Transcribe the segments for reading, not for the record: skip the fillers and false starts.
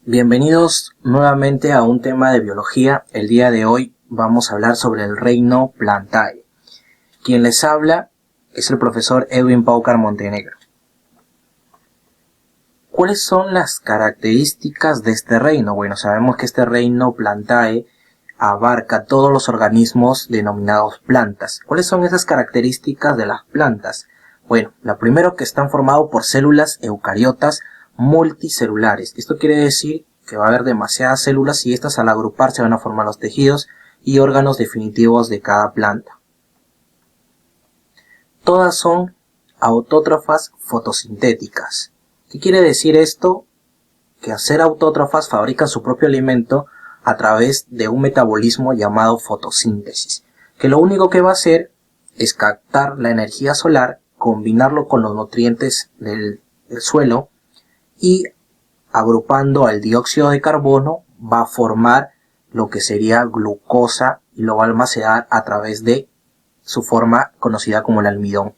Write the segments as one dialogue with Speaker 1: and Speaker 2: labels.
Speaker 1: Bienvenidos nuevamente a un tema de biología. El día de hoy vamos a hablar sobre el reino Plantae. Quien les habla es el profesor Edwin Paucar Montenegro. ¿Cuáles son las características de este reino? Bueno, sabemos que este reino Plantae abarca todos los organismos denominados plantas. ¿Cuáles son esas características de las plantas? Bueno, la primera, que están formados por células eucariotas multicelulares. Esto quiere decir que va a haber demasiadas células y estas al agruparse van a formar los tejidos y órganos definitivos de cada planta. Todas son autótrofas fotosintéticas. ¿Qué quiere decir esto? Que al ser autótrofas fabrican su propio alimento a través de un metabolismo llamado fotosíntesis, que lo único que va a hacer es captar la energía solar, combinarlo con los nutrientes del suelo y agrupando al dióxido de carbono va a formar lo que sería glucosa y lo va a almacenar a través de su forma conocida como el almidón.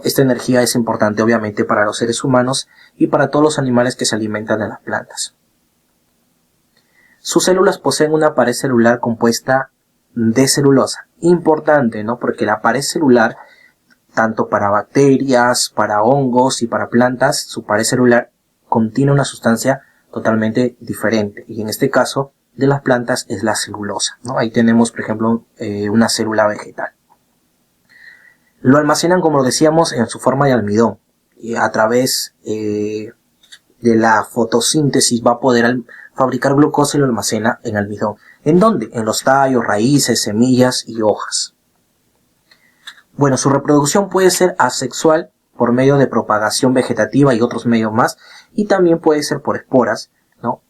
Speaker 1: Esta energía es importante obviamente para los seres humanos y para todos los animales que se alimentan de las plantas. Sus células poseen una pared celular compuesta de celulosa. Importante, porque la pared celular, tanto para bacterias, para hongos y para plantas, su pared celular contiene una sustancia totalmente diferente. Y en este caso de las plantas es la celulosa. Ahí tenemos, por ejemplo, una célula vegetal. Lo almacenan, como decíamos, en su forma de almidón. Y a través de la fotosíntesis va a poder fabricar glucosa y lo almacena en almidón. ¿En dónde? En los tallos, raíces, semillas y hojas. Bueno, su reproducción puede ser asexual por medio de propagación vegetativa y otros medios más, y también puede ser por esporas,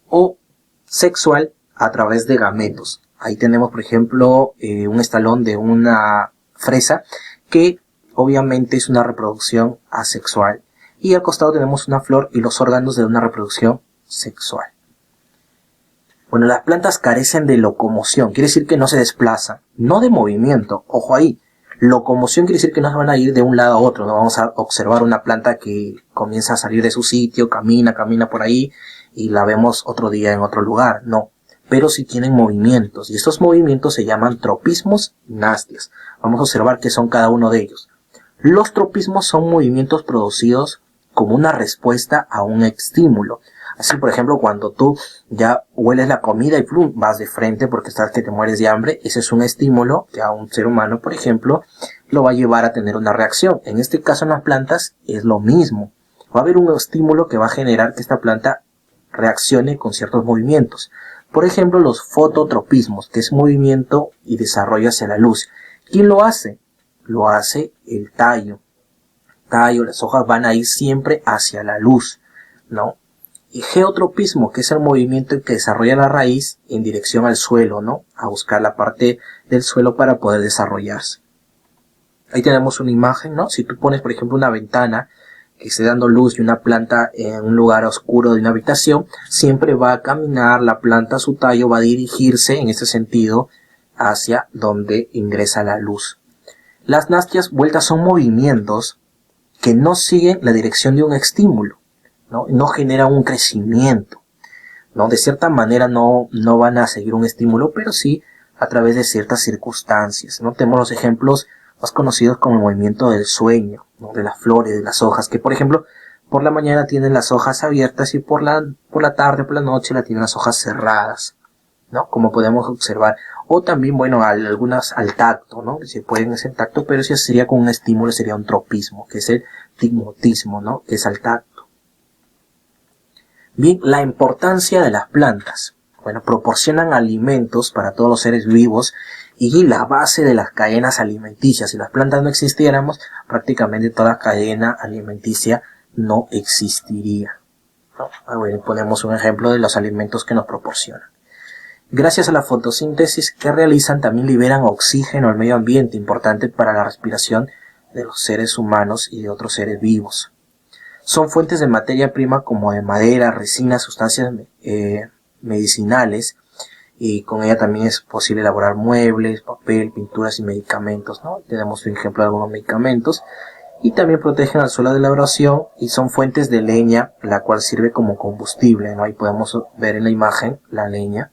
Speaker 1: o sexual a través de gametos. Ahí tenemos, por ejemplo, un estalón de una fresa que obviamente es una reproducción asexual, y al costado tenemos una flor y los órganos de una reproducción sexual. Bueno, las plantas carecen de locomoción, quiere decir que no se desplazan, no de movimiento, ojo ahí. Locomoción quiere decir que no se van a ir de un lado a otro, no vamos a observar una planta que comienza a salir de su sitio, camina por ahí y la vemos otro día en otro lugar, no. Pero sí tienen movimientos y estos movimientos se llaman tropismos y nástias. Vamos a observar qué son cada uno de ellos. Los tropismos son movimientos producidos como una respuesta a un estímulo. Así, por ejemplo, cuando tú ya hueles la comida y plum, vas de frente porque sabes que te mueres de hambre, ese es un estímulo que a un ser humano, por ejemplo, lo va a llevar a tener una reacción. En este caso, en las plantas es lo mismo. Va a haber un estímulo que va a generar que esta planta reaccione con ciertos movimientos. Por ejemplo, los fototropismos, que es movimiento y desarrollo hacia la luz. ¿Quién lo hace? Lo hace el tallo. Las hojas van a ir siempre hacia la luz, Y geotropismo, que es el movimiento que desarrolla la raíz en dirección al suelo, a buscar la parte del suelo para poder desarrollarse. Ahí tenemos una imagen, Si tú pones, por ejemplo, una ventana que esté dando luz y una planta en un lugar oscuro de una habitación, siempre va a caminar la planta, su tallo va a dirigirse en ese sentido hacia donde ingresa la luz. Las nástias vueltas son movimientos que no siguen la dirección de un estímulo. No generan un crecimiento, de cierta manera no van a seguir un estímulo, pero sí a través de ciertas circunstancias, Tenemos los ejemplos más conocidos como el movimiento del sueño, de las flores, de las hojas, que por ejemplo por la mañana tienen las hojas abiertas y por la tarde, por la noche la tienen las hojas cerradas, como podemos observar. O también, algunas al tacto, que se pueden hacer tacto, pero si sería con un estímulo sería un tropismo, que es el tigmotismo, que es al tacto. Bien, la importancia de las plantas. Proporcionan alimentos para todos los seres vivos y la base de las cadenas alimenticias. Si las plantas no existiéramos, prácticamente toda cadena alimenticia no existiría. Ponemos un ejemplo de los alimentos que nos proporcionan. Gracias a la fotosíntesis que realizan, también liberan oxígeno al medio ambiente, importante para la respiración de los seres humanos y de otros seres vivos. Son fuentes de materia prima como de madera, resina, sustancias medicinales, y con ella también es posible elaborar muebles, papel, pinturas y medicamentos, Tenemos un ejemplo de algunos medicamentos. y también protegen al suelo de la erosión y son fuentes de leña, la cual sirve como combustible, ¿no? Ahí podemos ver en la imagen la leña.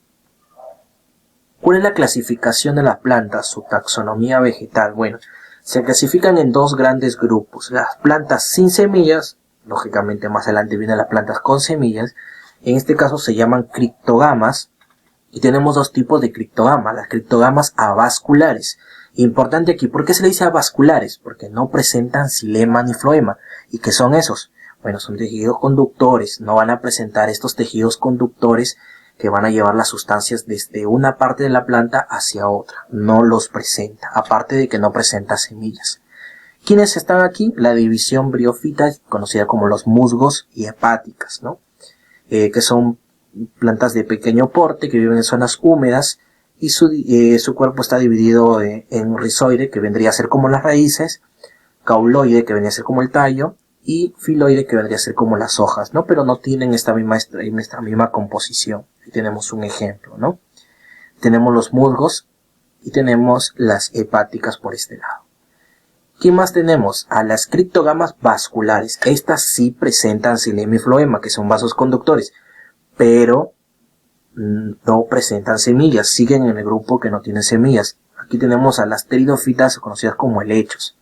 Speaker 1: ¿Cuál es la clasificación de las plantas, su taxonomía vegetal? Bueno, se clasifican en dos grandes grupos, las plantas sin semillas, lógicamente más adelante vienen las plantas con semillas, en este caso se llaman criptógamas, y tenemos dos tipos de criptógamas, las criptógamas avasculares. Importante aquí, ¿por qué se le dice avasculares? Porque no presentan xilema ni floema. ¿Y qué son esos? Bueno, son tejidos conductores, no van a presentar estos tejidos conductores que van a llevar las sustancias desde una parte de la planta hacia otra. No los presenta, aparte de que no presenta semillas. ¿Quiénes están aquí? La división briófita, conocida como los musgos y hepáticas, ¿no? Que son plantas de pequeño porte que viven en zonas húmedas y su cuerpo está dividido en rizoide, que vendría a ser como las raíces, cauloide, que vendría a ser como el tallo, y filoide, que vendría a ser como las hojas, ¿no? Pero no tienen esta misma composición. Aquí tenemos un ejemplo, ¿no? Tenemos los musgos y tenemos las hepáticas por este lado. ¿Qué más tenemos? A las criptógamas vasculares. Estas sí presentan xilema y floema, que son vasos conductores, pero no presentan semillas, siguen en el grupo que no tienen semillas. Aquí tenemos a las pteridófitas, conocidas como helechos,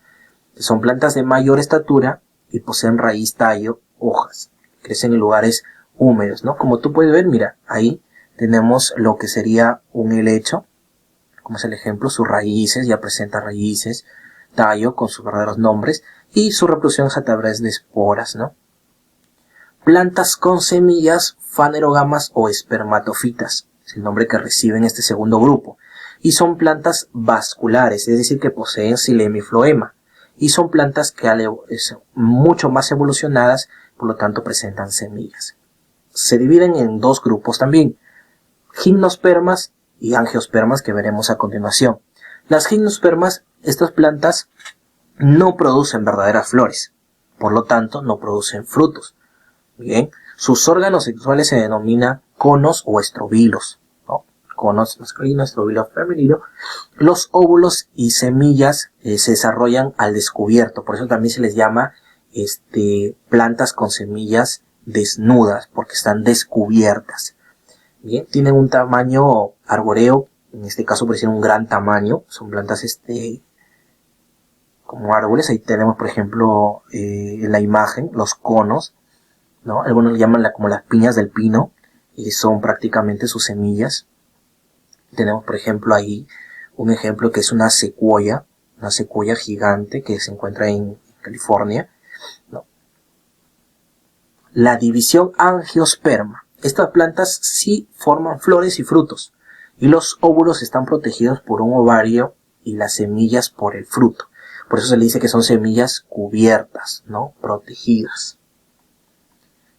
Speaker 1: que son plantas de mayor estatura y poseen raíz, tallo, hojas. Crecen en lugares húmedos, ¿no? Como tú puedes ver, mira, ahí tenemos lo que sería un helecho, como es el ejemplo, sus raíces, ya presenta raíces, tallo con sus verdaderos nombres, y su reproducción es a través de esporas, ¿no? Plantas con semillas, fanerogamas o espermatofitas, es el nombre que reciben este segundo grupo, y son plantas vasculares, es decir, que poseen xilema y floema, y son plantas que son mucho más evolucionadas, por lo tanto presentan semillas. Se dividen en dos grupos también, gimnospermas y angiospermas, que veremos a continuación. Las gimnospermas, estas plantas no producen verdaderas flores, por lo tanto no producen frutos. Bien, sus órganos sexuales se denominan conos o estrobilos, ¿no? Conos masculino, estróbilo femenino. Los óvulos y semillas se desarrollan al descubierto, por eso también se les llama plantas con semillas desnudas, porque están descubiertas. Bien, tienen un tamaño arbóreo, en este caso parecen un gran tamaño, son plantas como árboles. Ahí tenemos, por ejemplo, en la imagen, los conos, ¿no? Algunos le llaman como las piñas del pino, y son prácticamente sus semillas. Tenemos, por ejemplo, ahí un ejemplo que es una secuoya gigante que se encuentra en California, ¿no? La división angiosperma. Estas plantas sí forman flores y frutos, y los óvulos están protegidos por un ovario y las semillas por el fruto. Por eso se le dice que son semillas cubiertas, ¿no? Protegidas.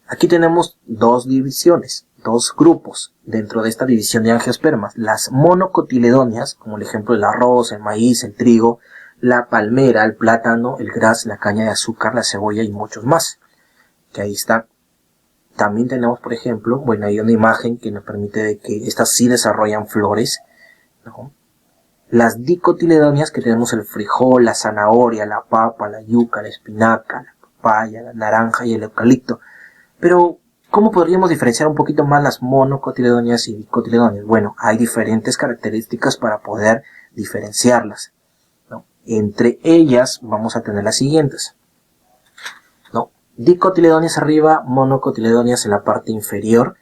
Speaker 1: Aquí tenemos dos divisiones, dos grupos dentro de esta división de angiospermas. Las monocotiledóneas, como el ejemplo del arroz, el maíz, el trigo, la palmera, el plátano, el gras, la caña de azúcar, la cebolla y muchos más, que ahí está. También tenemos, por ejemplo, bueno, hay una imagen que nos permite de que estas sí desarrollan flores, ¿no? Las dicotiledóneas, que tenemos el frijol, la zanahoria, la papa, la yuca, la espinaca, la papaya, la naranja y el eucalipto. Pero, ¿cómo podríamos diferenciar un poquito más las monocotiledóneas y dicotiledóneas? Bueno, hay diferentes características para poder diferenciarlas, ¿no? Entre ellas vamos a tener las siguientes, ¿no? Dicotiledóneas arriba, monocotiledóneas en la parte inferior.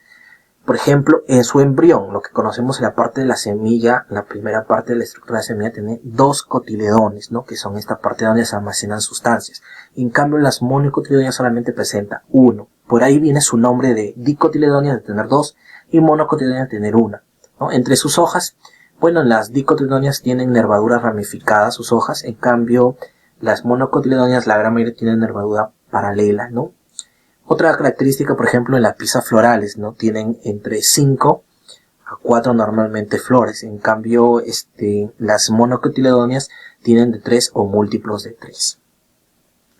Speaker 1: Por ejemplo, en su embrión, lo que conocemos en la parte de la semilla, la primera parte de la estructura de la semilla tiene dos cotiledones, ¿no? Que son esta parte donde se almacenan sustancias. En cambio, las monocotiledóneas solamente presenta uno. Por ahí viene su nombre de dicotiledóneas, de tener dos, y monocotiledóneas, de tener una, ¿no? Entre sus hojas, bueno, las dicotiledóneas tienen nervaduras ramificadas, sus hojas. En cambio, las monocotiledóneas, la gran mayoría, tienen nervadura paralela, ¿no? Otra característica, por ejemplo, en las pisas florales, ¿no? Tienen entre 5 a 4 normalmente flores. En cambio, las monocotiledóneas tienen de 3 o múltiplos de 3.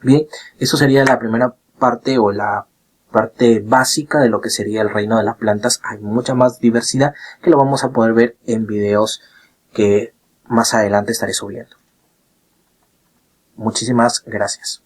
Speaker 1: Bien, eso sería la primera parte o la parte básica de lo que sería el reino de las plantas. Hay mucha más diversidad que lo vamos a poder ver en videos que más adelante estaré subiendo. Muchísimas gracias.